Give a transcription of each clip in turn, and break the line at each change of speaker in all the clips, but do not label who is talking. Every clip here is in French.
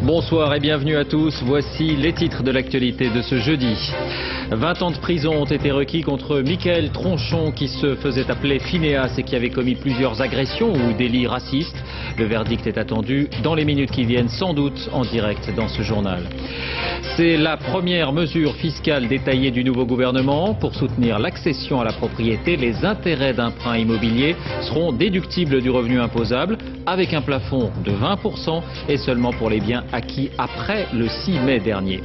Bonsoir et bienvenue à tous. Voici les titres de l'actualité de ce jeudi. 20 ans de prison ont été requis contre Michael Tronchon qui se faisait appeler Phinéas et qui avait commis plusieurs agressions ou délits racistes. Le verdict est attendu dans les minutes qui viennent, sans doute en direct dans ce journal. C'est la première mesure fiscale détaillée du nouveau gouvernement. Pour soutenir l'accession à la propriété, les intérêts d'emprunt immobilier seront déductibles du revenu imposable avec un plafond de 20% et seulement pour les biens acquis après le 6 mai dernier.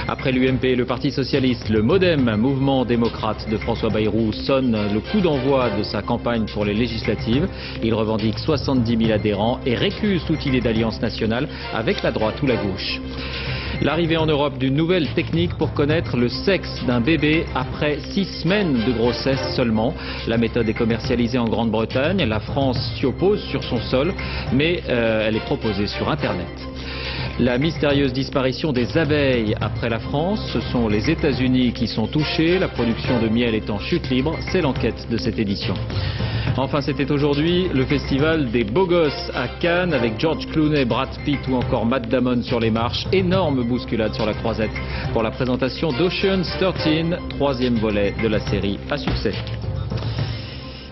Après l'UMP et le Parti Socialiste, le MoDem, mouvement démocrate de François Bayrou, sonne le coup d'envoi de sa campagne pour les législatives. Il revendique 70 000 adhérents et récuse toute idée d'alliance nationale avec la droite ou la gauche. L'arrivée en Europe d'une nouvelle technique pour connaître le sexe d'un bébé après 6 semaines de grossesse seulement. La méthode est commercialisée en Grande-Bretagne. La France s'y oppose sur son sol, mais elle est proposée sur Internet. La mystérieuse disparition des abeilles après la France, ce sont les États-Unis qui sont touchés. La production de miel est en chute libre, c'est l'enquête de cette édition. Enfin, c'était aujourd'hui le festival des beaux gosses à Cannes avec George Clooney, Brad Pitt ou encore Matt Damon sur les marches. Énorme bousculade sur la croisette pour la présentation d'Ocean's 13, troisième volet de la série à succès.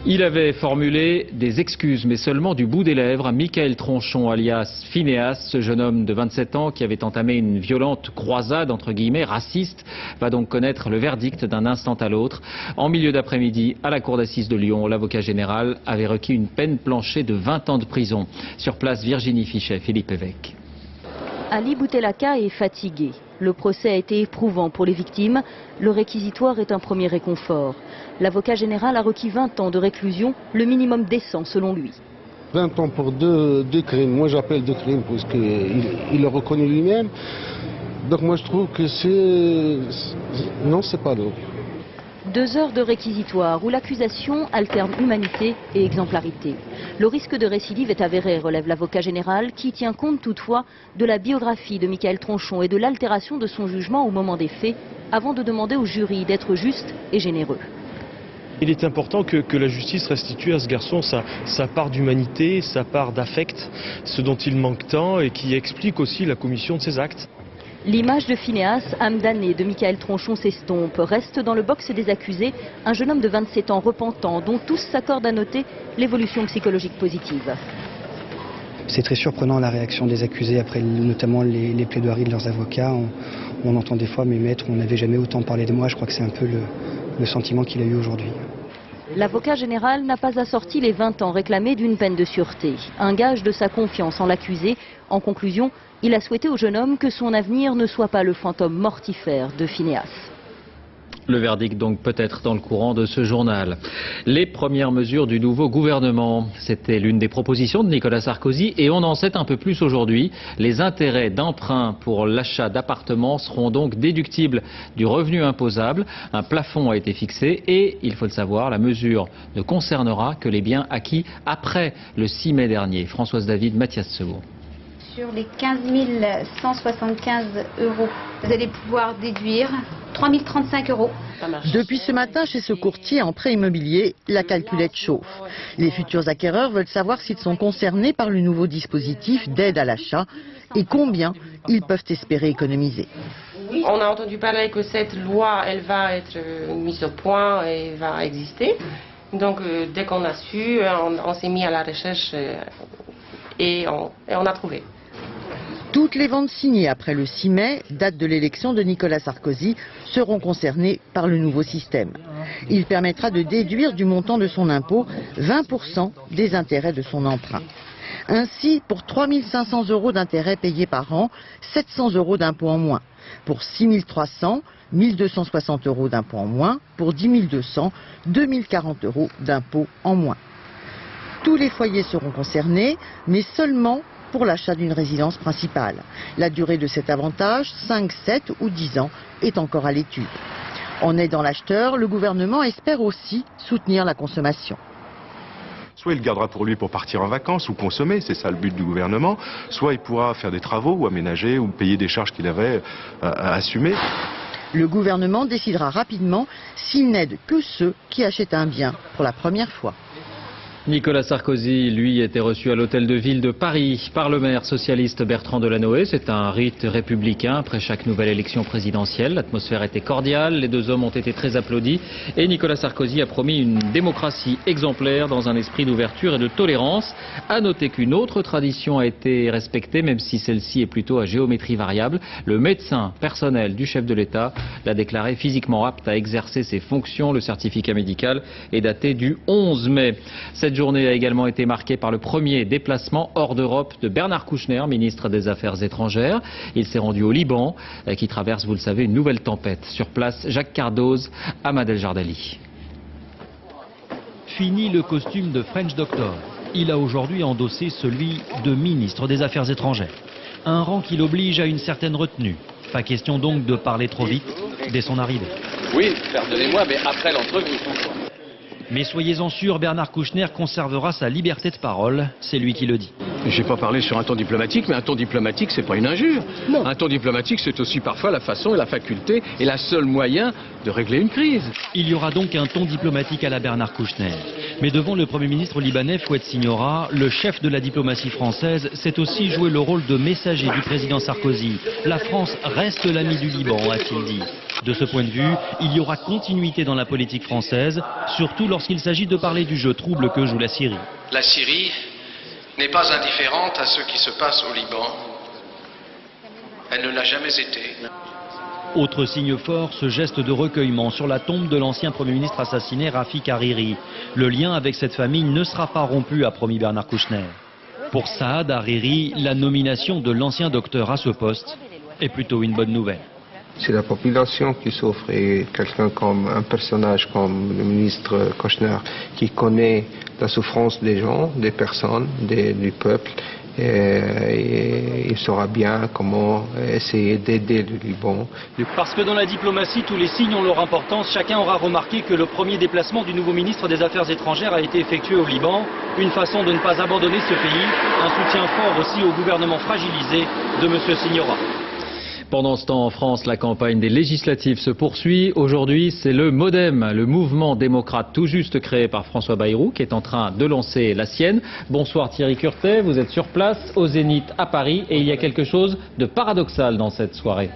Il avait formulé des excuses, mais seulement du bout des lèvres, à Michael Tronchon, alias Phinéas. Ce jeune homme de 27 ans qui avait entamé une violente croisade, entre guillemets, raciste, va donc connaître le verdict d'un instant à l'autre. En milieu d'après-midi, à la cour d'assises de Lyon, l'avocat général avait requis une peine planchée de 20 ans de prison. Sur place, Virginie Fichet, Philippe Évêque.
Ali Boutelaka est fatigué. Le procès a été éprouvant pour les victimes. Le réquisitoire est un premier réconfort. L'avocat général a requis 20 ans de réclusion, le minimum décent selon lui.
20 ans pour deux crimes. Moi j'appelle deux crimes parce qu'il l'a reconnu lui-même. Donc moi je trouve que non, c'est pas lourd.
2 heures de réquisitoire où l'accusation alterne humanité et exemplarité. Le risque de récidive est avéré, relève l'avocat général, qui tient compte toutefois de la biographie de Michael Tronchon et de l'altération de son jugement au moment des faits, avant de demander au jury d'être juste et généreux.
Il est important que la justice restitue à ce garçon sa part d'humanité, sa part d'affect, ce dont il manque tant et qui explique aussi la commission de ses actes.
L'image de Phinéas, âme damnée de Michael Tronchon s'estompe. Reste dans le box des accusés un jeune homme de 27 ans repentant, dont tous s'accordent à noter l'évolution psychologique positive.
C'est très surprenant la réaction des accusés après notamment les plaidoiries de leurs avocats. On entend des fois, mes maîtres, on n'avait jamais autant parlé de moi. Je crois que c'est un peu le sentiment qu'il a eu aujourd'hui.
L'avocat général n'a pas assorti les 20 ans réclamés d'une peine de sûreté. Un gage de sa confiance en l'accusé. En conclusion, il a souhaité au jeune homme que son avenir ne soit pas le fantôme mortifère de Phinéas.
Le verdict donc peut-être dans le courant de ce journal. Les premières mesures du nouveau gouvernement, c'était l'une des propositions de Nicolas Sarkozy et on en sait un peu plus aujourd'hui. Les intérêts d'emprunt pour l'achat d'appartements seront donc déductibles du revenu imposable. Un plafond a été fixé et, il faut le savoir, la mesure ne concernera que les biens acquis après le 6 mai dernier. Françoise David, Mathias Segaud.
Sur les 15 175 euros, vous allez pouvoir déduire 3 035 euros.
Depuis ce matin, chez ce courtier en prêt immobilier, la calculette chauffe. Les futurs acquéreurs veulent savoir s'ils sont concernés par le nouveau dispositif d'aide à l'achat et combien ils peuvent espérer économiser.
On a entendu parler que cette loi, elle va être mise au point et va exister. Donc dès qu'on a su, on s'est mis à la recherche et on a trouvé.
Toutes les ventes signées après le 6 mai, date de l'élection de Nicolas Sarkozy, seront concernées par le nouveau système. Il permettra de déduire du montant de son impôt 20% des intérêts de son emprunt. Ainsi, pour 3 500 euros d'intérêts payés par an, 700 euros d'impôt en moins. Pour 6 300, 1 260 euros d'impôt en moins. Pour 10 200, 2 040 euros d'impôt en moins. Tous les foyers seront concernés, mais seulement pour l'achat d'une résidence principale. La durée de cet avantage, 5, 7 ou 10 ans, est encore à l'étude. En aidant l'acheteur, le gouvernement espère aussi soutenir la consommation.
Soit il le gardera pour lui pour partir en vacances ou consommer, c'est ça le but du gouvernement, soit il pourra faire des travaux ou aménager ou payer des charges qu'il avait à assumer.
Le gouvernement décidera rapidement s'il n'aide que ceux qui achètent un bien pour la première fois.
Nicolas Sarkozy, lui, était reçu à l'hôtel de ville de Paris par le maire socialiste Bertrand Delanoë. C'est un rite républicain après chaque nouvelle élection présidentielle. L'atmosphère était cordiale, les deux hommes ont été très applaudis et Nicolas Sarkozy a promis une démocratie exemplaire dans un esprit d'ouverture et de tolérance. À noter qu'une autre tradition a été respectée, même si celle-ci est plutôt à géométrie variable. Le médecin personnel du chef de l'État l'a déclaré physiquement apte à exercer ses fonctions. Le certificat médical est daté du 11 mai. Cette journée a également été marquée par le premier déplacement hors d'Europe de Bernard Kouchner, ministre des Affaires étrangères. Il s'est rendu au Liban, qui traverse, vous le savez, une nouvelle tempête. Sur place, Jacques Cardoz, Ahmad El Jardali.
Fini le costume de French Doctor. Il a aujourd'hui endossé celui de ministre des Affaires étrangères. Un rang qui l'oblige à une certaine retenue. Pas question donc de parler trop vite dès son arrivée.
Oui, pardonnez-moi, mais après l'entrevue.
Mais soyez-en sûrs, Bernard Kouchner conservera sa liberté de parole, c'est lui qui le dit.
Je n'ai pas parlé sur un ton diplomatique, mais un ton diplomatique, c'est pas une injure. Non. Un ton diplomatique, c'est aussi parfois la façon et la faculté et la seule moyen de régler une crise.
Il y aura donc un ton diplomatique à la Bernard Kouchner. Mais devant le Premier ministre libanais Fouad Signora, le chef de la diplomatie française s'est aussi joué le rôle de messager du président Sarkozy. La France reste l'ami du Liban, a-t-il dit. De ce point de vue, il y aura continuité dans la politique française, surtout lorsqu'il s'agit de parler du jeu trouble que joue la Syrie.
La Syrie n'est pas indifférente à ce qui se passe au Liban. Elle ne l'a jamais été.
Autre signe fort, ce geste de recueillement sur la tombe de l'ancien Premier ministre assassiné Rafik Hariri. Le lien avec cette famille ne sera pas rompu, a promis Bernard Kouchner. Pour Saad Hariri, la nomination de l'ancien docteur à ce poste est plutôt une bonne nouvelle.
C'est la population qui souffre et quelqu'un comme un personnage comme le ministre Kouchner qui connaît la souffrance des gens, des personnes, du peuple. Et il saura bien comment essayer d'aider le Liban.
Parce que dans la diplomatie, tous les signes ont leur importance. Chacun aura remarqué que le premier déplacement du nouveau ministre des Affaires étrangères a été effectué au Liban. Une façon de ne pas abandonner ce pays. Un soutien fort aussi au gouvernement fragilisé de M. Signora.
Pendant ce temps, en France, la campagne des législatives se poursuit. Aujourd'hui, c'est le MoDem, le mouvement démocrate tout juste créé par François Bayrou, qui est en train de lancer la sienne. Bonsoir Thierry Curtet, vous êtes sur place au Zénith à Paris et il y a quelque chose de paradoxal dans cette soirée.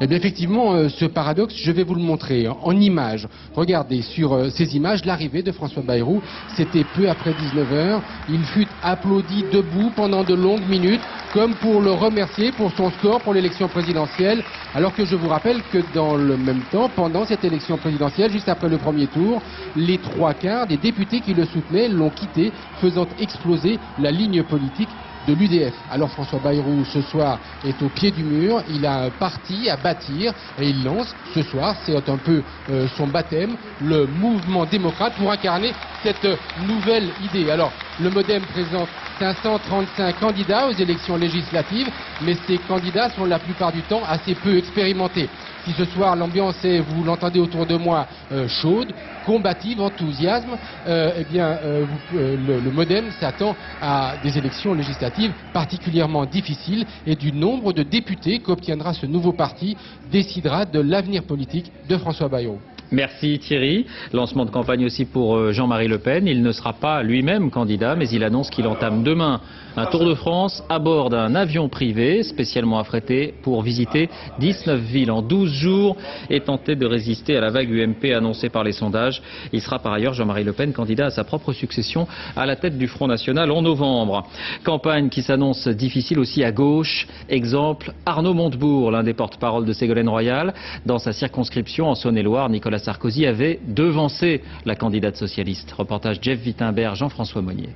Eh bien effectivement, ce paradoxe, je vais vous le montrer en images. Regardez, sur ces images, l'arrivée de François Bayrou, c'était peu après 19h. Il fut applaudi debout pendant de longues minutes, comme pour le remercier pour son score pour l'élection présidentielle. Alors que je vous rappelle que dans le même temps, pendant cette élection présidentielle, juste après le premier tour, les 3/4 des députés qui le soutenaient l'ont quitté, faisant exploser la ligne politique de l'UDF. Alors François Bayrou ce soir est au pied du mur, il a un parti à bâtir et il lance ce soir, c'est un peu son baptême, le mouvement démocrate pour incarner cette nouvelle idée. Alors le MoDem présente 535 candidats aux élections législatives, mais ces candidats sont la plupart du temps assez peu expérimentés. Si ce soir l'ambiance est, vous l'entendez autour de moi, chaude, combative, enthousiasme, le MoDem s'attend à des élections législatives particulièrement difficiles et du nombre de députés qu'obtiendra ce nouveau parti décidera de l'avenir politique de François Bayrou.
Merci Thierry. Lancement de campagne aussi pour Jean-Marie Le Pen. Il ne sera pas lui-même candidat, mais il annonce qu'il entame demain un Tour de France à bord d'un avion privé spécialement affrété pour visiter 19 villes en 12 jours et tenter de résister à la vague UMP annoncée par les sondages. Il sera par ailleurs, Jean-Marie Le Pen, candidat à sa propre succession à la tête du Front National en novembre. Campagne qui s'annonce difficile aussi à gauche. Exemple, Arnaud Montebourg, l'un des porte-parole de Ségolène Royal. Dans sa circonscription en Saône-et-Loire, Nicolas Sarkozy avait devancé la candidate socialiste. Reportage Jeff Wittenberg, Jean-François Monnier.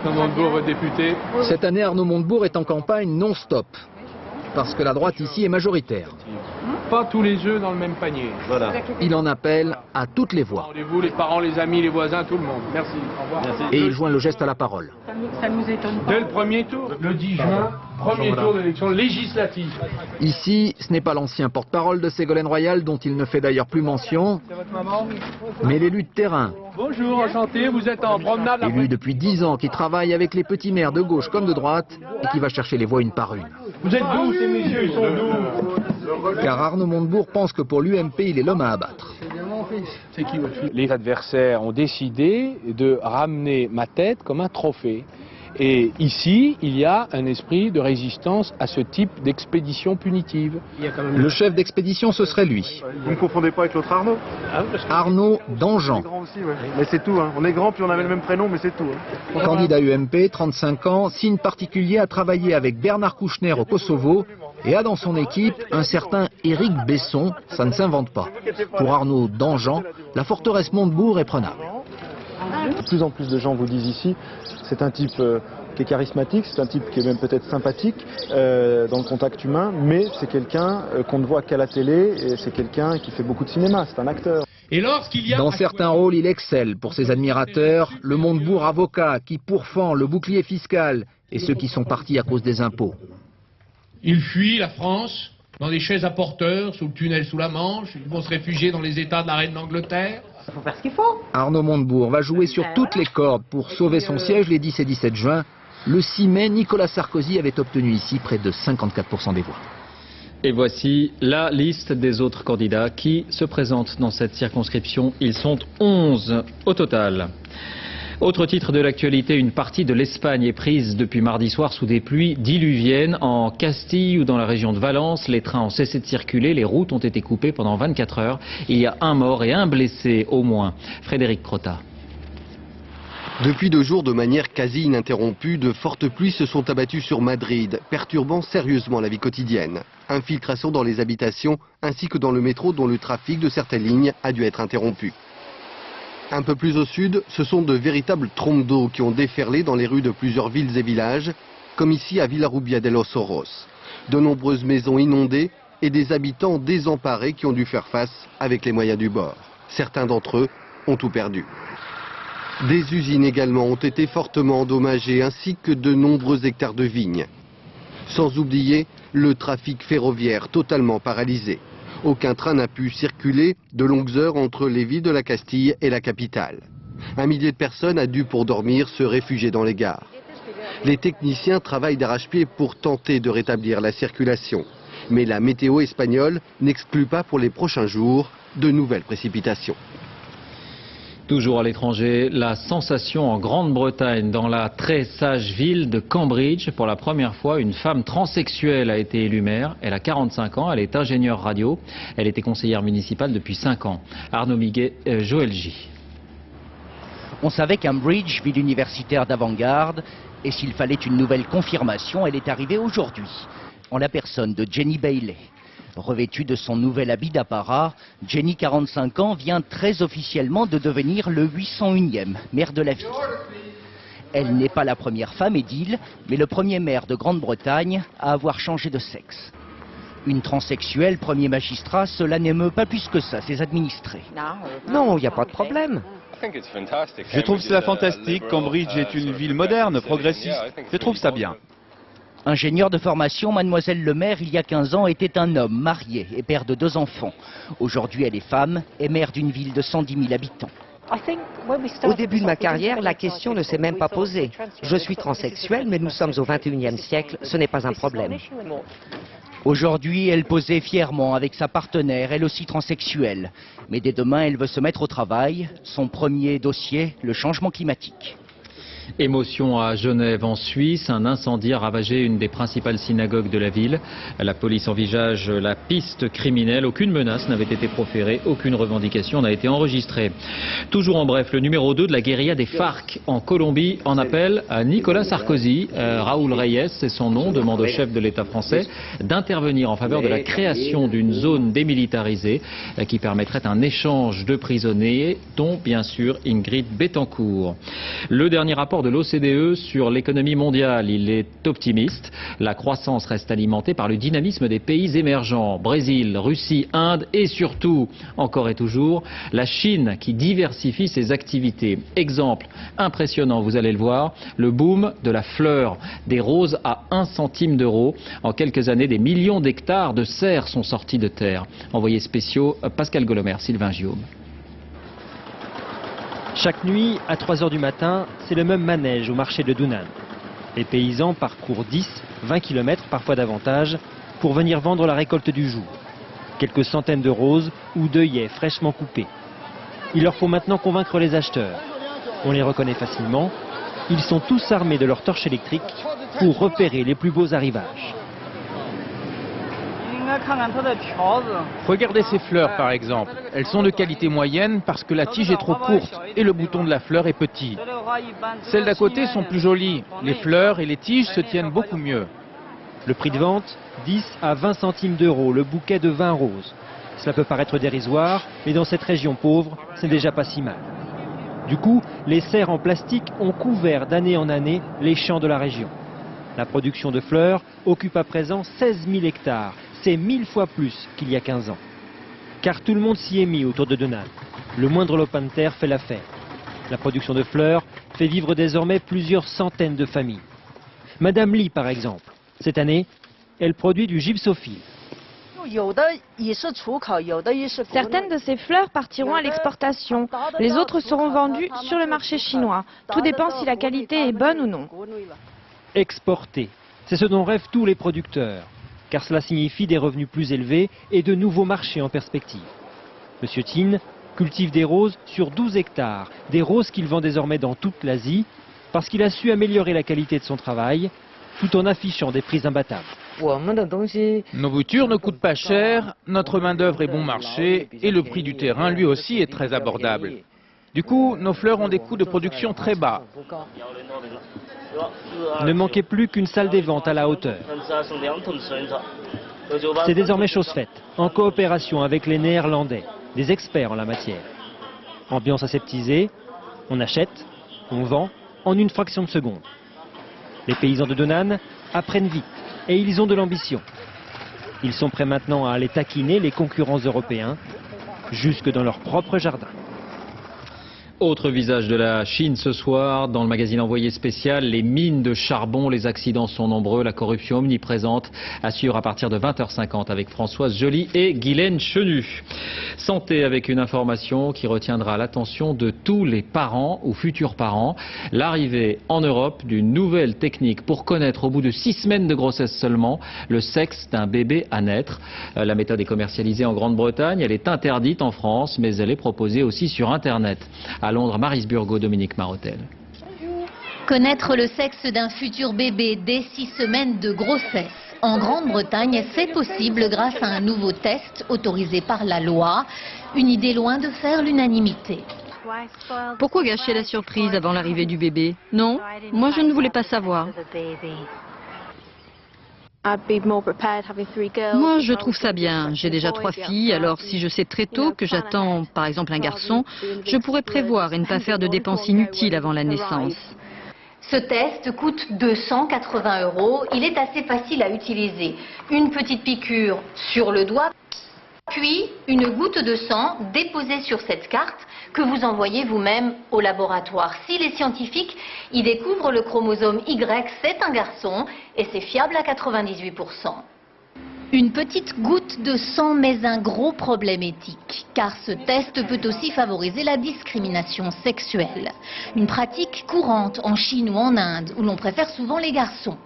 Arnaud Montebourg, député. Cette année, Arnaud Montebourg est en campagne non-stop, parce que la droite ici est majoritaire.
Pas tous les œufs dans le même panier.
Voilà. Il en appelle à toutes les voix.
Rendez-vous, les parents, les amis, les voisins, tout le monde. Merci. Au revoir. Merci.
Et il joint le geste à la parole.
Ça nous étonne pas. Dès le premier tour, le 10 juin, premier tour de l'élection législative.
Ici, ce n'est pas l'ancien porte-parole de Ségolène Royal, dont il ne fait d'ailleurs plus mention, mais l'élu de terrain.
Bonjour, enchanté, vous êtes en promenade.
Élu depuis 10 ans, qui travaille avec les petits maires de gauche comme de droite et qui va chercher les voix une par une.
Vous êtes doux, ces messieurs, ils sont doux.
Car Arnaud Montebourg pense que pour l'UMP, il est l'homme à abattre.
C'est qui votre fils?
Les adversaires ont décidé de ramener ma tête comme un trophée. Et ici, il y a un esprit de résistance à ce type d'expédition punitive.
Le chef d'expédition, ce serait lui.
Vous ne confondez pas avec l'autre Arnaud?
Arnaud Danjean.
Mais c'est tout, hein. On est grand puis on avait le même prénom, mais c'est tout. Hein.
Candidat UMP, 35 ans, signe particulier à travailler avec Bernard Kouchner au Kosovo et a dans son équipe un certain Éric Besson, ça ne s'invente pas. Pour Arnaud Danjean, la forteresse Montebourg est prenable.
De plus en plus de gens vous disent ici, c'est un type qui est charismatique, c'est un type qui est même peut-être sympathique dans le contact humain, mais c'est quelqu'un qu'on ne voit qu'à la télé et c'est quelqu'un qui fait beaucoup de cinéma, c'est un acteur.
Dans certains rôles, il excelle. Pour ses admirateurs, le Montebourg avocat qui pourfend le bouclier fiscal et ceux qui sont partis à cause des impôts.
Ils fuient la France dans des chaises à porteurs, sous le tunnel sous la Manche, ils vont se réfugier dans les États de la Reine d'Angleterre.
Il faut faire ce qu'il faut.
Arnaud Montebourg va jouer sur toutes les cordes pour sauver son siège les 10 et 17 juin. Le 6 mai, Nicolas Sarkozy avait obtenu ici près de 54% des voix.
Et voici la liste des autres candidats qui se présentent dans cette circonscription. Ils sont 11 au total. Autre titre de l'actualité, une partie de l'Espagne est prise depuis mardi soir sous des pluies diluviennes. En Castille ou dans la région de Valence, les trains ont cessé de circuler, les routes ont été coupées pendant 24 heures. Il y a un mort et un blessé au moins. Frédéric Crotta.
Depuis 2 jours, de manière quasi ininterrompue, de fortes pluies se sont abattues sur Madrid, perturbant sérieusement la vie quotidienne. Infiltration dans les habitations ainsi que dans le métro dont le trafic de certaines lignes a dû être interrompu. Un peu plus au sud, ce sont de véritables trompes d'eau qui ont déferlé dans les rues de plusieurs villes et villages, comme ici à Villarrubia de los Oros. De nombreuses maisons inondées et des habitants désemparés qui ont dû faire face avec les moyens du bord. Certains d'entre eux ont tout perdu. Des usines également ont été fortement endommagées, ainsi que de nombreux hectares de vignes. Sans oublier le trafic ferroviaire totalement paralysé. Aucun train n'a pu circuler de longues heures entre les villes de la Castille et la capitale. 1 millier de personnes a dû pour dormir se réfugier dans les gares. Les techniciens travaillent d'arrache-pied pour tenter de rétablir la circulation. Mais la météo espagnole n'exclut pas pour les prochains jours de nouvelles précipitations.
Toujours à l'étranger, la sensation en Grande-Bretagne, dans la très sage ville de Cambridge. Pour la première fois, une femme transsexuelle a été élue maire. Elle a 45 ans, elle est ingénieure radio. Elle était conseillère municipale depuis 5 ans. Arnaud Miguet, Joël J.
On savait Cambridge, ville universitaire d'avant-garde, et s'il fallait une nouvelle confirmation, elle est arrivée aujourd'hui, en la personne de Jenny Bailey. Revêtue de son nouvel habit d'apparat, Jenny, 45 ans, vient très officiellement de devenir le 801e maire de la ville. Elle n'est pas la première femme édile, mais le premier maire de Grande-Bretagne à avoir changé de sexe. Une transsexuelle, premier magistrat, cela n'émeut pas plus que ça ses administrés.
Non, il n'y a pas de problème.
Je trouve cela fantastique. Cambridge est une ville moderne, progressiste. Je trouve ça bien.
Ingénieure de formation, mademoiselle le maire, il y a 15 ans, était un homme marié et père de 2 enfants. Aujourd'hui, elle est femme et maire d'une ville de 110 000 habitants.
Au début de ma carrière, la question ne s'est même pas posée. Je suis transsexuelle, mais nous sommes au XXIe siècle, ce n'est pas un problème.
Aujourd'hui, elle posait fièrement avec sa partenaire, elle aussi transsexuelle. Mais dès demain, elle veut se mettre au travail. Son premier dossier, le changement climatique.
Émotion à Genève en Suisse, un incendie a ravagé une des principales synagogues de la ville. La police envisage la piste criminelle. Aucune menace n'avait été proférée, aucune revendication n'a été enregistrée. Toujours en bref, le numéro 2 de la guérilla des FARC en Colombie en appelle à Nicolas Sarkozy. Raúl Reyes, c'est son nom, demande au chef de l'État français d'intervenir en faveur de la création d'une zone démilitarisée qui permettrait un échange de prisonniers, dont bien sûr Ingrid Betancourt. Le dernier rapport de l'OCDE sur l'économie mondiale, il est optimiste. La croissance reste alimentée par le dynamisme des pays émergents, Brésil, Russie, Inde et surtout, encore et toujours, la Chine qui diversifie ses activités. Exemple impressionnant, vous allez le voir, le boom de la fleur, des roses à 1 centime d'euro. En quelques années, des millions d'hectares de serres sont sortis de terre. Envoyés spéciaux, Pascal Golomer, Sylvain Giaume.
Chaque nuit, à 3 h du matin, c'est le même manège au marché de Dunan. Les paysans parcourent 10, 20 km, parfois davantage, pour venir vendre la récolte du jour. Quelques centaines de roses ou d'œillets fraîchement coupés. Il leur faut maintenant convaincre les acheteurs. On les reconnaît facilement. Ils sont tous armés de leurs torches électriques pour repérer les plus beaux arrivages.
Regardez ces fleurs par exemple. Elles sont de qualité moyenne parce que la tige est trop courte et le bouton de la fleur est petit. Celles d'à côté sont plus jolies. Les fleurs et les tiges se tiennent beaucoup mieux.
Le prix de vente, 10 à 20 centimes d'euros le bouquet de 20 roses. Cela peut paraître dérisoire, mais dans cette région pauvre, c'est déjà pas si mal. Du coup, les serres en plastique ont couvert d'année en année les champs de la région. La production de fleurs occupe à présent 16 000 hectares. C'est 1000 fois plus qu'il y a 15 ans. Car tout le monde s'y est mis autour de Denain. Le moindre lopin de terre fait l'affaire. La production de fleurs fait vivre désormais plusieurs centaines de familles. Madame Lee, par exemple, cette année, elle produit du gypsophile.
Certaines de ces fleurs partiront à l'exportation. Les autres seront vendues sur le marché chinois. Tout dépend si la qualité est bonne ou non.
Exporter, c'est ce dont rêvent tous les producteurs, car cela signifie des revenus plus élevés et de nouveaux marchés en perspective. Monsieur Tin cultive des roses sur 12 hectares, des roses qu'il vend désormais dans toute l'Asie, parce qu'il a su améliorer la qualité de son travail, tout en affichant des prix imbattables.
Nos boutures ne coûtent pas cher, notre main-d'œuvre est bon marché et le prix du terrain lui aussi est très abordable. Du coup, nos fleurs ont des coûts de production très bas.
Ne manquait plus qu'une salle des ventes à la hauteur. C'est désormais chose faite, en coopération avec les Néerlandais, des experts en la matière. Ambiance aseptisée, on achète, on vend en une fraction de seconde. Les paysans de Denain apprennent vite et ils ont de l'ambition. Ils sont prêts maintenant à aller taquiner les concurrents européens, jusque dans leur propre jardin.
Autre visage de la Chine ce soir, dans le magazine Envoyé spécial, les mines de charbon, les accidents sont nombreux, la corruption omniprésente, assure à partir de 20h50 avec Françoise Joly et Guylaine Chenu. Santé avec une information qui retiendra l'attention de tous les parents ou futurs parents. L'arrivée en Europe d'une nouvelle technique pour connaître au bout de 6 semaines de grossesse seulement le sexe d'un bébé à naître. La méthode est commercialisée en Grande-Bretagne, elle est interdite en France, mais elle est proposée aussi sur Internet. À Londres, Maryse Burgot, Dominique Marotel.
Connaître le sexe d'un futur bébé dès 6 semaines de grossesse. En Grande-Bretagne, c'est possible grâce à un nouveau test autorisé par la loi. Une idée loin de faire l'unanimité.
Pourquoi gâcher la surprise avant l'arrivée du bébé? Non, moi je ne voulais pas savoir. Moi, je trouve ça bien. J'ai déjà 3 filles, alors si je sais très tôt que j'attends, par exemple, un garçon, je pourrais prévoir et ne pas faire de dépenses inutiles avant la naissance.
Ce test coûte 280 €. Il est assez facile à utiliser. Une petite piqûre sur le doigt, puis une goutte de sang déposée sur cette carte que vous envoyez vous-même au laboratoire. Si les scientifiques y découvrent le chromosome Y, c'est un garçon et c'est fiable à 98%. Une petite goutte de sang, mais un gros problème éthique, car ce test peut aussi favoriser la discrimination sexuelle. Une pratique courante en Chine ou en Inde, où l'on préfère souvent les garçons.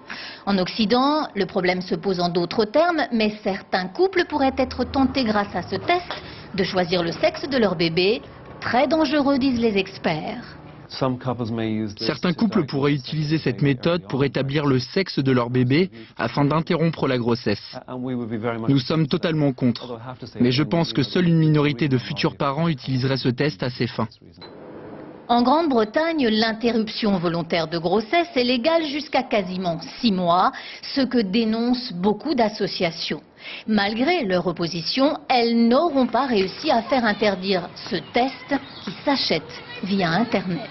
En Occident, le problème se pose en d'autres termes, mais certains couples pourraient être tentés grâce à ce test de choisir le sexe de leur bébé. Très dangereux, disent les experts.
Certains couples pourraient utiliser cette méthode pour établir le sexe de leur bébé afin d'interrompre la grossesse. Nous sommes totalement contre, mais je pense que seule une minorité de futurs parents utiliserait ce test à ces fins.
En Grande-Bretagne, l'interruption volontaire de grossesse est légale jusqu'à quasiment 6 mois, ce que dénoncent beaucoup d'associations. Malgré leur opposition, elles n'auront pas réussi à faire interdire ce test qui s'achète via Internet.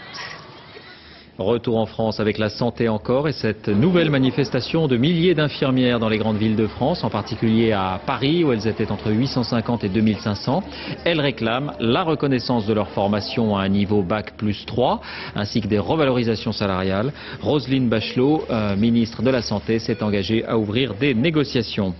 Retour en France avec la santé encore et cette nouvelle manifestation de milliers d'infirmières dans les grandes villes de France, en particulier à Paris où elles étaient entre 850 et 2500. Elles réclament la reconnaissance de leur formation à un niveau Bac plus 3 ainsi que des revalorisations salariales. Roselyne Bachelot, ministre de la Santé, s'est engagée à ouvrir des négociations.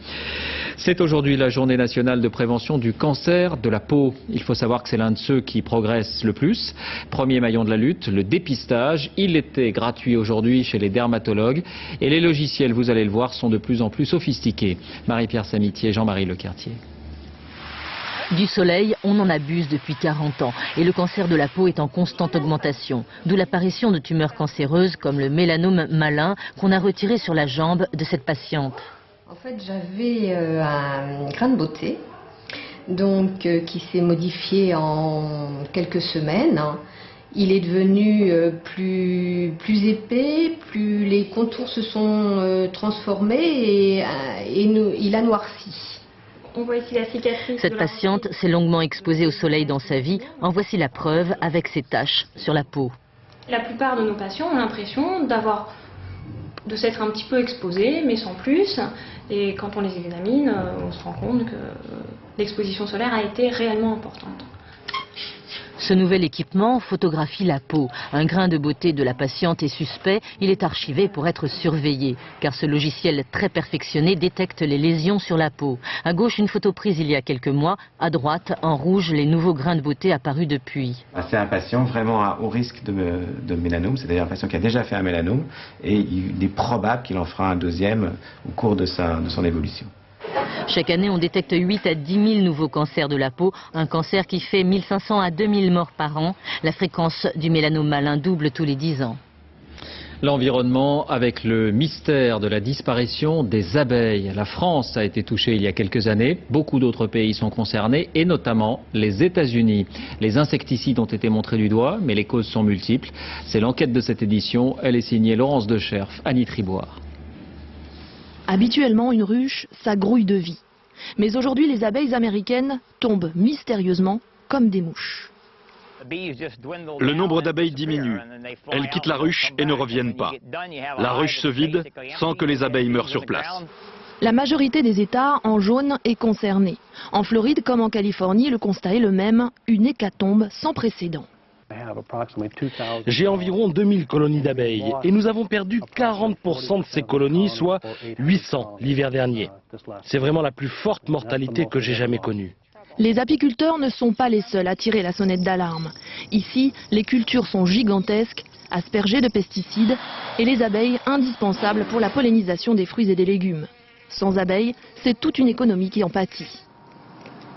C'est aujourd'hui la journée nationale de prévention du cancer de la peau. Il faut savoir que c'est l'un de ceux qui progressent le plus. Premier maillon de la lutte, le dépistage. Il était gratuit aujourd'hui chez les dermatologues. Et les logiciels, vous allez le voir, sont de plus en plus sophistiqués. Marie-Pierre Samitier, Jean-Marie Lequertier.
Du soleil, on en abuse depuis 40 ans et le cancer de la peau est en constante augmentation. D'où l'apparition de tumeurs cancéreuses comme le mélanome malin qu'on a retiré sur la jambe de cette patiente.
En fait, j'avais un grain de beauté qui s'est modifié en quelques semaines. Il est devenu plus épais, plus les contours se sont transformés et il a noirci.
On voit ici la cicatrice. Cette patiente s'est longuement exposée au soleil dans sa vie. En voici la preuve avec ses taches sur la peau.
La plupart de nos patients ont l'impression de s'être un petit peu exposés, mais sans plus. Et quand on les examine, on se rend compte que l'exposition solaire a été réellement importante.
Ce nouvel équipement photographie la peau. Un grain de beauté de la patiente est suspect. Il est archivé pour être surveillé, car ce logiciel très perfectionné détecte les lésions sur la peau. À gauche, une photo prise il y a quelques mois. À droite, en rouge, les nouveaux grains de beauté apparus depuis.
C'est un patient vraiment à haut risque de mélanome, c'est-à-dire un patient qui a déjà fait un mélanome et il est probable qu'il en fera un deuxième au cours de son évolution.
Chaque année, on détecte 8 à 10 000 nouveaux cancers de la peau, un cancer qui fait 1500 à 2000 morts par an. La fréquence du mélanome malin double tous les 10 ans.
L'environnement avec le mystère de la disparition des abeilles. La France a été touchée il y a quelques années. Beaucoup d'autres pays sont concernés et notamment les États-Unis. Les insecticides ont été montrés du doigt, mais les causes sont multiples. C'est l'enquête de cette édition. Elle est signée Laurence Decherf, Annie Triboire.
Habituellement, une ruche, ça grouille de vie. Mais aujourd'hui, les abeilles américaines tombent mystérieusement comme des mouches.
Le nombre d'abeilles diminue. Elles quittent la ruche et ne reviennent pas. La ruche se vide sans que les abeilles meurent sur place.
La majorité des États, en jaune, est concernée. En Floride comme en Californie, le constat est le même, une hécatombe sans précédent.
J'ai environ 2000 colonies d'abeilles et nous avons perdu 40% de ces colonies, soit 800 l'hiver dernier. C'est vraiment la plus forte mortalité que j'ai jamais connue.
Les apiculteurs ne sont pas les seuls à tirer la sonnette d'alarme. Ici, les cultures sont gigantesques, aspergées de pesticides et les abeilles indispensables pour la pollinisation des fruits et des légumes. Sans abeilles, c'est toute une économie qui en pâtit.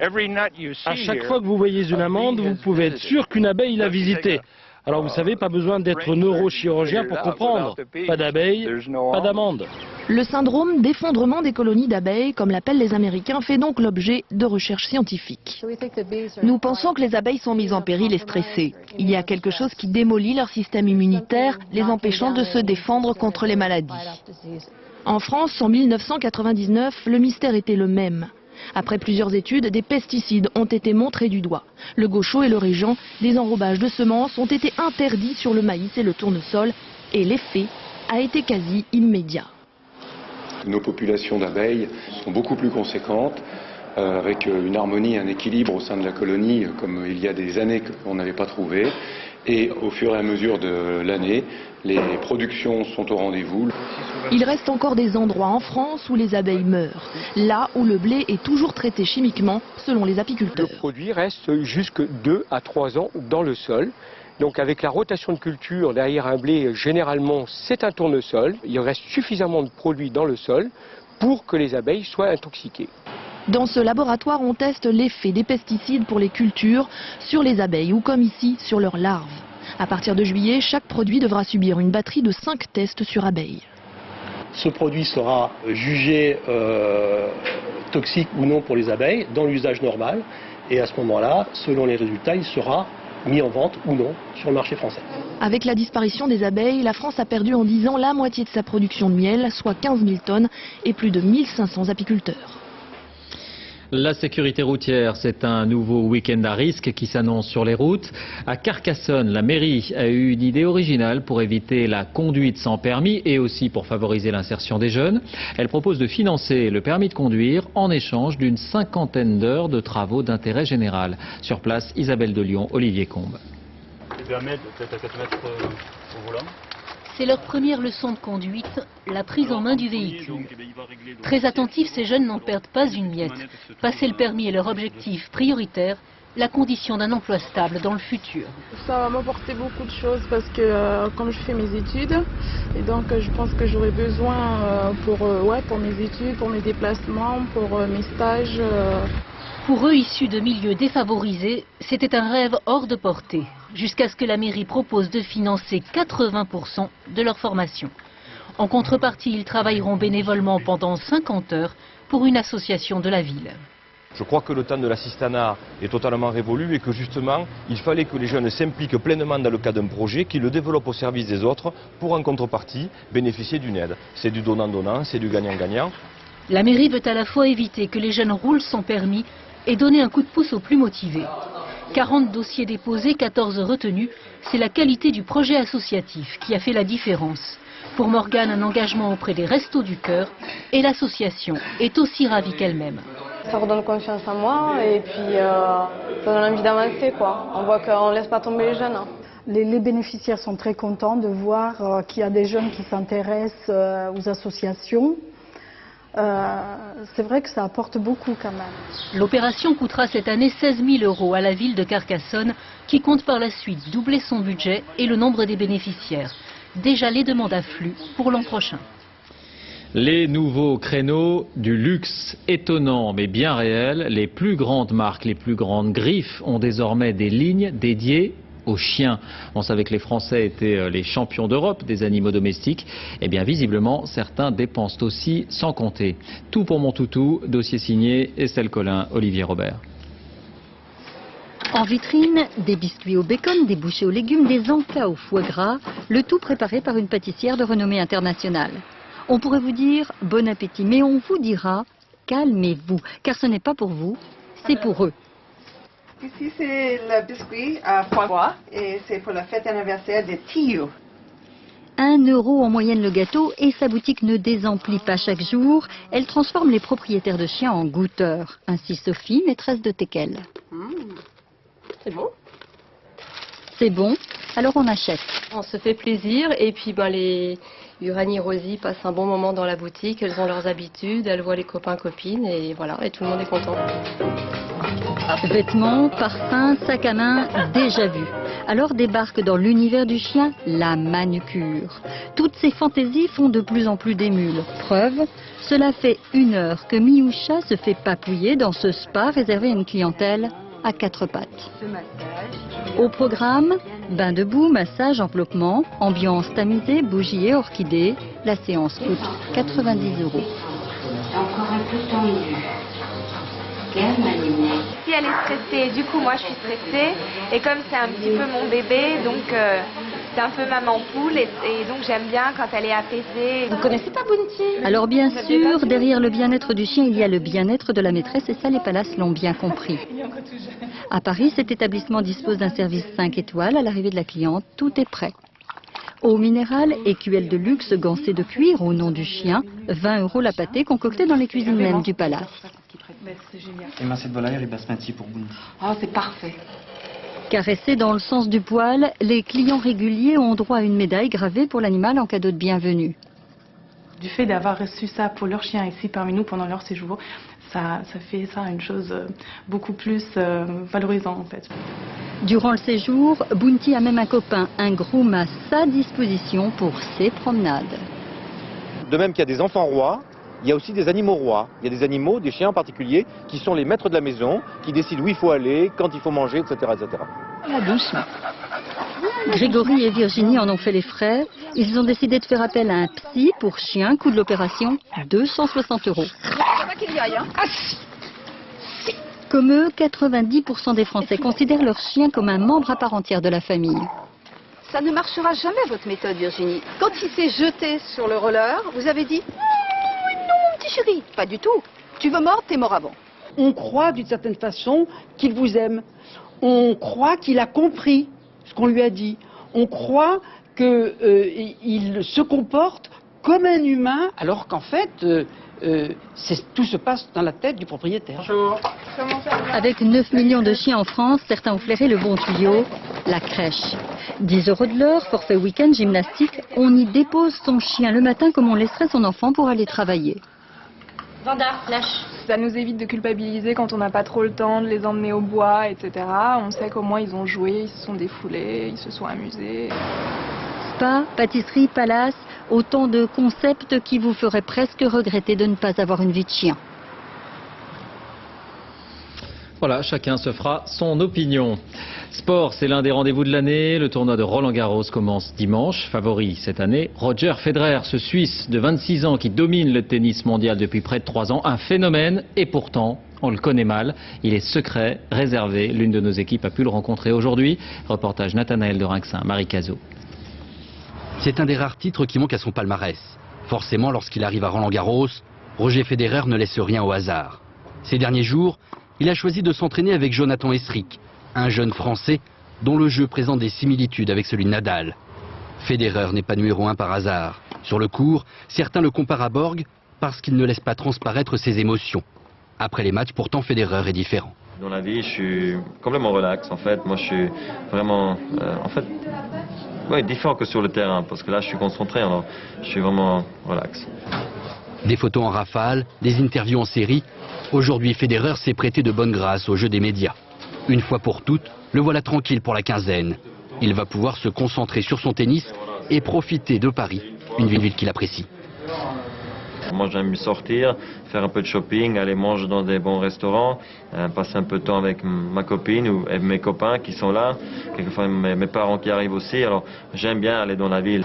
À chaque fois que vous voyez une amande, vous pouvez être sûr qu'une abeille l'a visitée. Alors vous savez, pas besoin d'être neurochirurgien pour comprendre. Pas d'abeilles, pas d'amande.
Le syndrome d'effondrement des colonies d'abeilles, comme l'appellent les Américains, fait donc l'objet de recherches scientifiques.
Nous pensons que les abeilles sont mises en péril et stressées. Il y a quelque chose qui démolit leur système immunitaire, les empêchant de se défendre contre les maladies.
En France, en 1999, le mystère était le même. Après plusieurs études, des pesticides ont été montrés du doigt. Le gaucho et le régent, des enrobages de semences ont été interdits sur le maïs et le tournesol et l'effet a été quasi immédiat.
Nos populations d'abeilles sont beaucoup plus conséquentes, avec une harmonie, un équilibre au sein de la colonie, comme il y a des années qu'on n'avait pas trouvé. Et au fur et à mesure de l'année, les productions sont au rendez-vous.
Il reste encore des endroits en France où les abeilles meurent, là où le blé est toujours traité chimiquement, selon les apiculteurs.
Le produit reste jusque 2 à 3 ans dans le sol. Donc avec la rotation de culture derrière un blé, généralement c'est un tournesol. Il reste suffisamment de produits dans le sol pour que les abeilles soient intoxiquées.
Dans ce laboratoire, on teste l'effet des pesticides pour les cultures sur les abeilles ou comme ici sur leurs larves. À partir de juillet, chaque produit devra subir une batterie de 5 tests sur abeilles.
Ce produit sera jugé toxique ou non pour les abeilles dans l'usage normal. Et à ce moment-là, selon les résultats, il sera mis en vente ou non sur le marché français.
Avec la disparition des abeilles, la France a perdu en 10 ans la moitié de sa production de miel, soit 15 000 tonnes et plus de 1500 apiculteurs.
La sécurité routière, c'est un nouveau week-end à risque qui s'annonce sur les routes. À Carcassonne, la mairie a eu une idée originale pour éviter la conduite sans permis et aussi pour favoriser l'insertion des jeunes. Elle propose de financer le permis de conduire en échange d'une 50aine d'heures de travaux d'intérêt général. Sur place, Isabelle de Lyon, Olivier Combe.
C'est leur première leçon de conduite, la prise en main du véhicule. Très attentifs, ces jeunes n'en perdent pas une miette. Passer le permis est leur objectif prioritaire, la condition d'un emploi stable dans le futur.
Ça va m'apporter beaucoup de choses parce que comme je fais mes études, et donc je pense que j'aurai besoin pour mes études, pour mes déplacements, pour mes stages.
Pour eux, issus de milieux défavorisés, c'était un rêve hors de portée, jusqu'à ce que la mairie propose de financer 80% de leur formation. En contrepartie, ils travailleront bénévolement pendant 50 heures pour une association de la ville.
Je crois que le temps de l'assistanat est totalement révolu et que justement, il fallait que les jeunes s'impliquent pleinement dans le cadre d'un projet, qu'ils le développent au service des autres pour en contrepartie bénéficier d'une aide. C'est du donnant-donnant, c'est du gagnant-gagnant.
La mairie veut à la fois éviter que les jeunes roulent sans permis et donner un coup de pouce aux plus motivés. 40 dossiers déposés, 14 retenus, c'est la qualité du projet associatif qui a fait la différence. Pour Morgane, un engagement auprès des Restos du Cœur et l'association est aussi ravie qu'elle-même.
Ça redonne confiance en moi et puis ça donne envie d'avancer, quoi. On voit qu'on ne laisse pas tomber les jeunes.
Les bénéficiaires sont très contents de voir qu'il y a des jeunes qui s'intéressent aux associations. C'est vrai que ça apporte beaucoup quand même.
L'opération coûtera cette année 16 000 € à la ville de Carcassonne qui compte par la suite doubler son budget et le nombre des bénéficiaires. Déjà les demandes affluent pour l'an prochain.
Les nouveaux créneaux du luxe étonnant mais bien réel, les plus grandes marques, les plus grandes griffes ont désormais des lignes dédiées aux chiens. On savait que les Français étaient les champions d'Europe des animaux domestiques. Eh bien visiblement, certains dépensent aussi sans compter. Tout pour mon toutou, dossier signé Estelle Collin, Olivier Robert.
En vitrine, des biscuits au bacon, des bouchées aux légumes, des encas au foie gras, le tout préparé par une pâtissière de renommée internationale. On pourrait vous dire bon appétit, mais on vous dira calmez-vous, car ce n'est pas pour vous, c'est pour eux.
Ici, c'est le biscuit à foie gras et c'est pour la fête anniversaire de Tio.
1 € en moyenne le gâteau et sa boutique ne désemplit pas chaque jour. Elle transforme les propriétaires de chiens en goûteurs. Ainsi Sophie, maîtresse de teckel.
C'est bon.
C'est bon, alors on achète.
On se fait plaisir et puis les Uranie et Rosie passent un bon moment dans la boutique. Elles ont leurs habitudes, elles voient les copains-copines et voilà, et tout le monde est content.
Vêtements, parfums, sacs à main, déjà vus. Alors débarque dans l'univers du chien la manucure. Toutes ces fantaisies font de plus en plus d'émules. Preuve, cela fait 1 heure que Mioucha se fait papouiller dans ce spa réservé à une clientèle à 4 pattes. Au programme, bain de boue, massage, enveloppement, ambiance tamisée, bougies et orchidées. La séance coûte 90 €.
Encore un peu tendu. Calme, Aline.
Si elle est stressée, du coup moi je suis stressée. Et comme c'est un petit peu mon bébé, donc c'est un peu maman poule. Et donc j'aime bien quand elle est apaisée. Vous connaissez pas Bounty?
Alors bien sûr, derrière le bien-être du chien, il y a le bien-être de la maîtresse. Et ça, les palaces l'ont bien compris. À Paris, cet établissement dispose d'un service 5 étoiles. À l'arrivée de la cliente, tout est prêt. Eau minérale, écuelle de luxe gancée de cuir au nom du chien, 20 € la pâtée concoctée dans les cuisines même du palace.
C'est génial. Et massé de volaille et basmati pour Bounty.
Oh, c'est parfait.
Caressés dans le sens du poil, les clients réguliers ont droit à une médaille gravée pour l'animal en cadeau de bienvenue.
Du fait d'avoir reçu ça pour leur chien ici parmi nous pendant leur séjour, ça fait ça une chose beaucoup plus valorisante en fait.
Durant le séjour, Bounty a même un copain, un groom à sa disposition pour ses promenades.
De même qu'il y a des enfants rois, il y a aussi des animaux rois. Il y a des animaux, des chiens en particulier, qui sont les maîtres de la maison, qui décident où il faut aller, quand il faut manger, etc. etc.
Doucement. Grégory et Virginie en ont fait les frais. Ils ont décidé de faire appel à un psy pour chien. Coût de l'opération, 260 €. Comme eux, 90% des Français considèrent leur chien comme un membre à part entière de la famille.
Ça ne marchera jamais votre méthode, Virginie. Quand il s'est jeté sur le roller, vous avez dit non, petit chéri, pas du tout. Tu veux mordre, t'es mort avant.
On croit d'une certaine façon qu'il vous aime. On croit qu'il a compris ce qu'on lui a dit. On croit qu'il se comporte comme un humain, alors qu'en fait, tout se passe dans la tête du propriétaire. Bonjour.
Avec 9 millions de chiens en France, certains ont flairé le bon tuyau, la crèche. 10 € de l'heure, forfait week-end, gymnastique, on y dépose son chien le matin comme on laisserait son enfant pour aller travailler.
Vanda, lâche.
Ça nous évite de culpabiliser quand on n'a pas trop le temps de les emmener au bois, etc. On sait qu'au moins ils ont joué, ils se sont défoulés, ils se sont amusés.
Spa, pâtisserie, palace, autant de concepts qui vous feraient presque regretter de ne pas avoir une vie de chien.
Voilà, chacun se fera son opinion. Sport, c'est l'un des rendez-vous de l'année. Le tournoi de Roland-Garros commence dimanche. Favori cette année, Roger Federer, ce Suisse de 26 ans qui domine le tennis mondial depuis près de 3 ans. Un phénomène et pourtant, on le connaît mal. Il est secret, réservé. L'une de nos équipes a pu le rencontrer aujourd'hui. Reportage Nathanaël de Rinxin, Marie Cazot.
C'est un des rares titres qui manque à son palmarès. Forcément, lorsqu'il arrive à Roland-Garros, Roger Federer ne laisse rien au hasard. Ces derniers jours, il a choisi de s'entraîner avec Jonathan Esric, un jeune Français dont le jeu présente des similitudes avec celui de Nadal. Federer n'est pas numéro 1 par hasard. Sur le court, certains le comparent à Borg parce qu'il ne laisse pas transparaître ses émotions. Après les matchs, pourtant, Federer est différent.
Dans la vie, je suis complètement relax. En fait, moi, je suis vraiment, différent que sur le terrain, parce que là, je suis concentré, alors je suis vraiment relax.
Des photos en rafale, des interviews en série. Aujourd'hui, Federer s'est prêté de bonne grâce au jeu des médias. Une fois pour toutes, le voilà tranquille pour la quinzaine. Il va pouvoir se concentrer sur son tennis et profiter de Paris, une ville qu'il apprécie.
Moi, j'aime sortir, faire un peu de shopping, aller manger dans des bons restaurants, passer un peu de temps avec ma copine ou avec mes copains qui sont là, quelquefois mes parents qui arrivent aussi, alors j'aime bien aller dans la ville.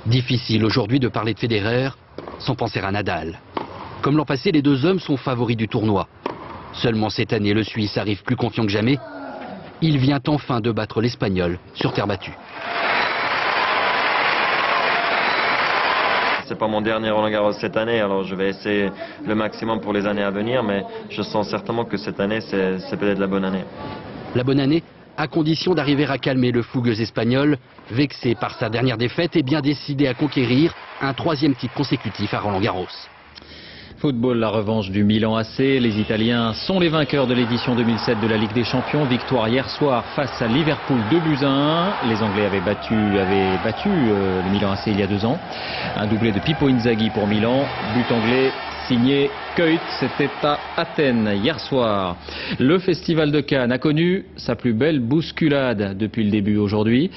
Difficile aujourd'hui de parler de Federer sans penser à Nadal. Comme l'an passé, les deux hommes sont favoris du tournoi. Seulement cette année, le Suisse arrive plus confiant que jamais. Il vient enfin de battre l'Espagnol sur terre battue.
C'est pas mon dernier Roland-Garros cette année, alors je vais essayer le maximum pour les années à venir, mais je sens certainement que cette année, c'est peut-être la bonne année.
La bonne année, à condition d'arriver à calmer le fougueux espagnol, vexé par sa dernière défaite et bien décidé à conquérir un 3e titre consécutif à Roland-Garros.
Football, la revanche du Milan AC. Les Italiens sont les vainqueurs de l'édition 2007 de la Ligue des Champions. Victoire hier soir face à Liverpool 2-1. Les Anglais avaient battu le Milan AC il y a 2 ans. Un doublé de Pippo Inzaghi pour Milan. But anglais signé Kuyt. C'était à Athènes hier soir. Le Festival de Cannes a connu sa plus belle bousculade depuis le début aujourd'hui.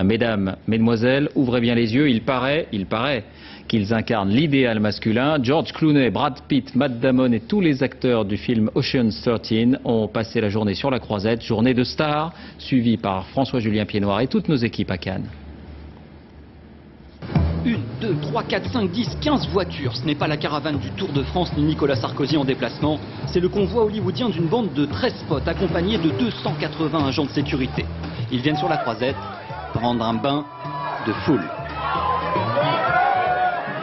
Mesdames, mesdemoiselles, ouvrez bien les yeux. Il paraît qu'ils incarnent l'idéal masculin. George Clooney, Brad Pitt, Matt Damon et tous les acteurs du film Ocean's 13 ont passé la journée sur la Croisette, journée de stars, suivie par François-Julien Piednoir et toutes nos équipes à Cannes.
1, 2, 3, 4, 5, 10, 15 voitures. Ce n'est pas la caravane du Tour de France ni Nicolas Sarkozy en déplacement. C'est le convoi hollywoodien d'une bande de 13 potes accompagnés de 280 agents de sécurité. Ils viennent sur la Croisette prendre un bain de foule.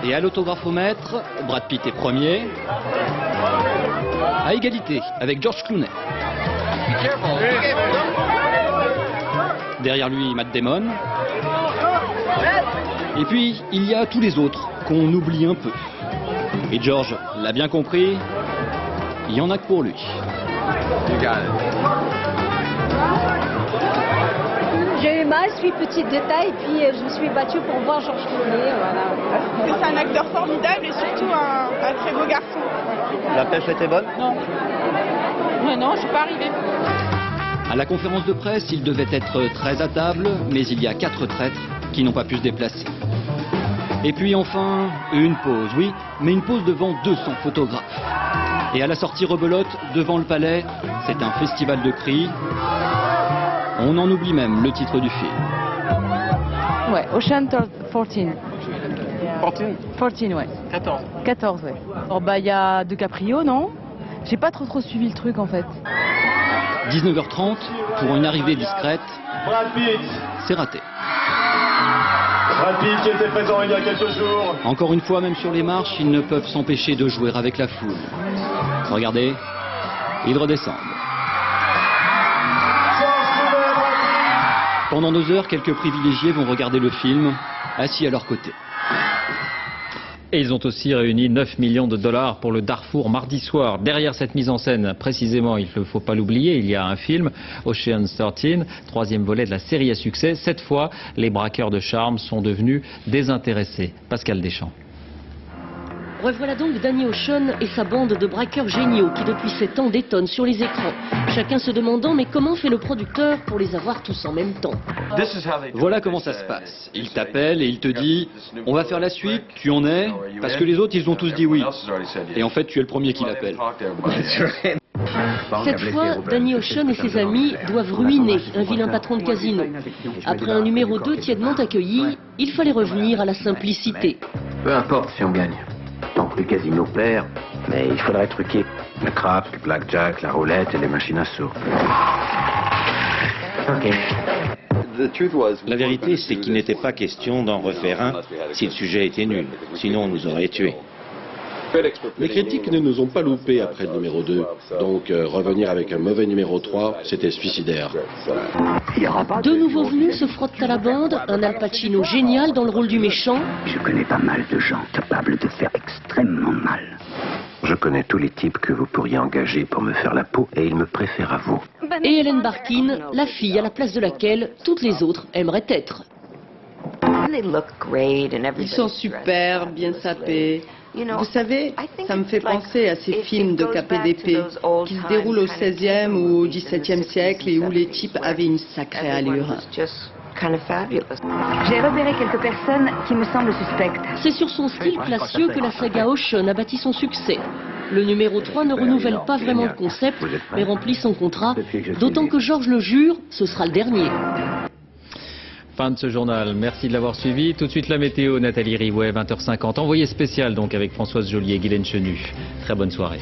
Et à l'autographomètre, Brad Pitt est premier, à égalité avec George Clooney. Derrière lui, Matt Damon. Et puis, il y a tous les autres qu'on oublie un peu. Et George l'a bien compris, il y en a que pour lui.
J'ai eu mal, je suis petit détail, puis je me suis battue pour voir Georges Clooney. Voilà.
C'est un acteur formidable et surtout un très beau garçon.
La pêche était bonne?
Non. Ouais, non, je suis pas arrivée.
À la conférence de presse, il devait être 13 à table, mais il y a 4 traîtres qui n'ont pas pu se déplacer. Et puis enfin, une pause, oui, mais une pause devant 200 photographes. Et à la sortie rebelote, devant le palais, c'est un festival de cris. On en oublie même le titre du film.
Ouais, Ocean 14. 14, ouais. 14, ouais. Oh bah il y a DiCaprio, non? J'ai pas trop suivi le truc en fait.
19h30, pour une arrivée discrète, c'est raté.
Brad Pitt qui était présent il y a quelques jours.
Encore une fois, même sur les marches, ils ne peuvent s'empêcher de jouer avec la foule. Regardez, ils redescendent. Pendant 2 heures, quelques privilégiés vont regarder le film, assis à leur côté.
Et ils ont aussi réuni 9 millions de dollars pour le Darfour mardi soir. Derrière cette mise en scène, précisément, il ne faut pas l'oublier, il y a un film, Ocean's 13, 3e volet de la série à succès. Cette fois, les braqueurs de charme sont devenus désintéressés. Pascal Deschamps.
Revoilà donc Danny Ocean et sa bande de braqueurs géniaux qui depuis 7 ans détonnent sur les écrans. Chacun se demandant mais comment fait le producteur pour les avoir tous en même temps.
Voilà comment ça se passe. Il t'appelle et il te dit « On va faire la suite, tu en es ?» Parce que les autres ils ont tous dit oui. Et en fait tu es le premier qui l'appelle.
Cette fois, Danny Ocean et ses amis doivent ruiner un vilain patron de casino. Après un numéro 2 tièdement accueilli, il fallait revenir à la simplicité.
Peu importe si on gagne, tant que le casino perd, mais il faudrait truquer le craps, le blackjack, la roulette et les machines à sous. Ok.
La vérité, c'est qu'il n'était pas question d'en refaire un si le sujet était nul. Sinon, on nous aurait tués.
Les critiques ne nous ont pas loupés après le numéro 2. Donc revenir avec un mauvais numéro 3, c'était suicidaire.
Deux nouveaux venus se frottent à la bande, un Al Pacino génial dans le rôle du méchant.
Je connais pas mal de gens capables de faire extrêmement mal. Je connais tous les types que vous pourriez engager pour me faire la peau et ils me préfèrent à vous.
Et Hélène Barkin, la fille à la place de laquelle toutes les autres aimeraient être.
Ils sont super, bien sapés. Vous savez, ça me fait penser à ces films de KPDP qui se déroulent au XVIe ou au XVIIe siècle et où les types avaient une sacrée allure.
J'ai repéré quelques personnes qui me semblent suspectes.
C'est sur son style classieux que la saga Ocean a bâti son succès. Le numéro 3 ne renouvelle pas vraiment le concept, mais remplit son contrat, d'autant que Georges le jure, ce sera le dernier.
Fin de ce journal, merci de l'avoir suivi. Tout de suite la météo, Nathalie Riouet, 20h50. Envoyé spécial donc avec Françoise Joly et Guylaine Chenu. Très bonne soirée.